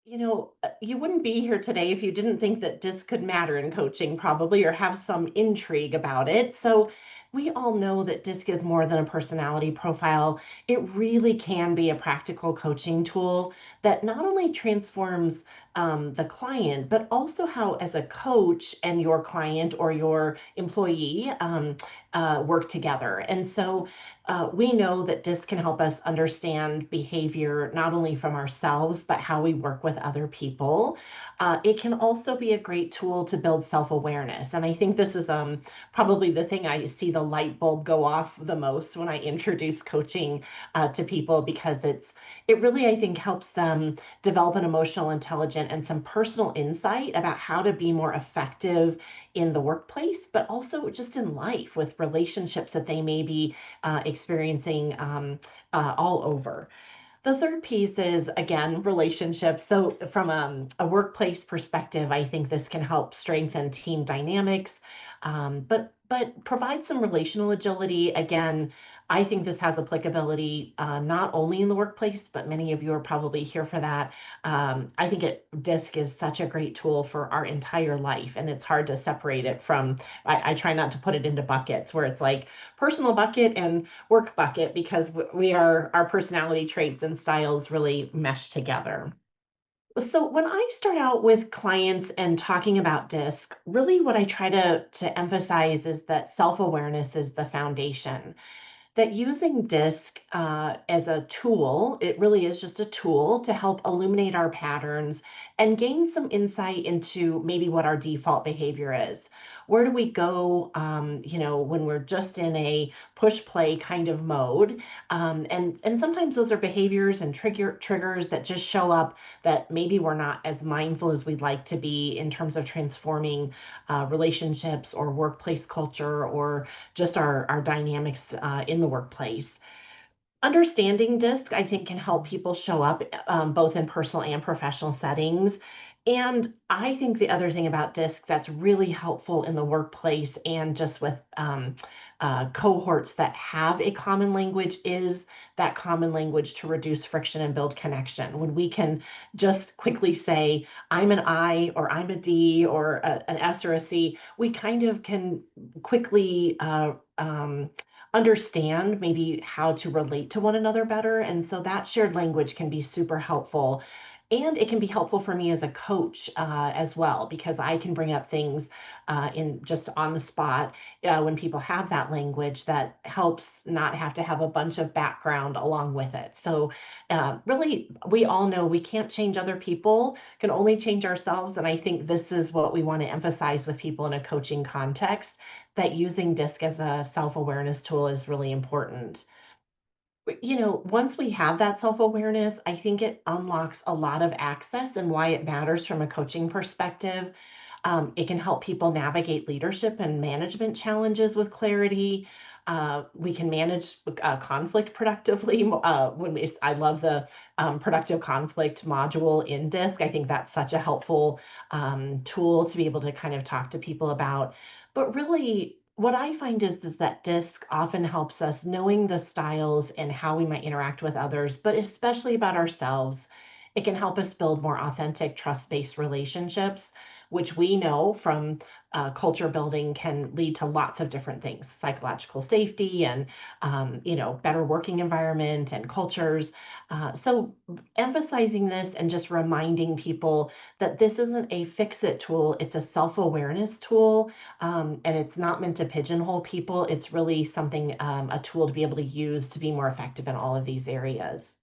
You wouldn't be here today if you didn't think that DISC could matter in coaching, probably, or have some intrigue about it. So, we all know that DISC is more than a personality profile. It really can be a practical coaching tool that not only transforms the client, but also how, as a coach and your client or your employee, work together. And so, we know that DISC can help us understand behavior not only from ourselves, but how we work with other people. It can also be a great tool to build self awareness. And I think this is probably the thing I see the light bulb go off the most when I introduce coaching to people, because it really, I think, helps them develop an emotional intelligence and some personal insight about how to be more effective in the workplace, but also just in life with relationships that they may be experiencing all over. The third piece is, again, relationships. So, from a workplace perspective, I think this can help strengthen team dynamics, but provide some relational agility. Again, I think this has applicability not only in the workplace, but many of you are probably here for that. I think DISC is such a great tool for our entire life, and it's hard to separate it from. I try not to put it into buckets where it's like personal bucket and work bucket, because we are our personality traits and styles really mesh together. So when I start out with clients and talking about DISC, really what I try to emphasize is that self-awareness is the foundation, that using DISC as a tool, it really is just a tool to help illuminate our patterns and gain some insight into maybe what our default behavior is. Where do we go, when we're just in a push play kind of mode? And sometimes those are behaviors and triggers that just show up that maybe we're not as mindful as we'd like to be in terms of transforming relationships or workplace culture, or just our dynamics in the workplace. Understanding DISC, I think, can help people show up both in personal and professional settings. And I think the other thing about DISC that's really helpful in the workplace and just with cohorts that have a common language is that common language to reduce friction and build connection. When we can just quickly say, I'm an I, or I'm a D, or an S or a C, we kind of can quickly understand maybe how to relate to one another better. And so that shared language can be super helpful. And it can be helpful for me as a coach as well, because I can bring up things in just on the spot when people have that language that helps not have to have a bunch of background along with it. So, really, we all know we can't change other people, can only change ourselves. And I think this is what we want to emphasize with people in a coaching context, that using DISC as a self awareness tool is really important. Once we have that self awareness, I think it unlocks a lot of access and why it matters from a coaching perspective. It can help people navigate leadership and management challenges with clarity. We can manage conflict productively. I love the productive conflict module in DISC. I think that's such a helpful tool to be able to kind of talk to people about. But really, what I find is that DISC often helps us knowing the styles and how we might interact with others, but especially about ourselves. It can help us build more authentic, trust-based relationships, which we know from culture building can lead to lots of different things: psychological safety and better working environment and cultures. So emphasizing this and just reminding people that this isn't a fix-it tool; it's a self-awareness tool, and it's not meant to pigeonhole people. It's really something, a tool to be able to use to be more effective in all of these areas.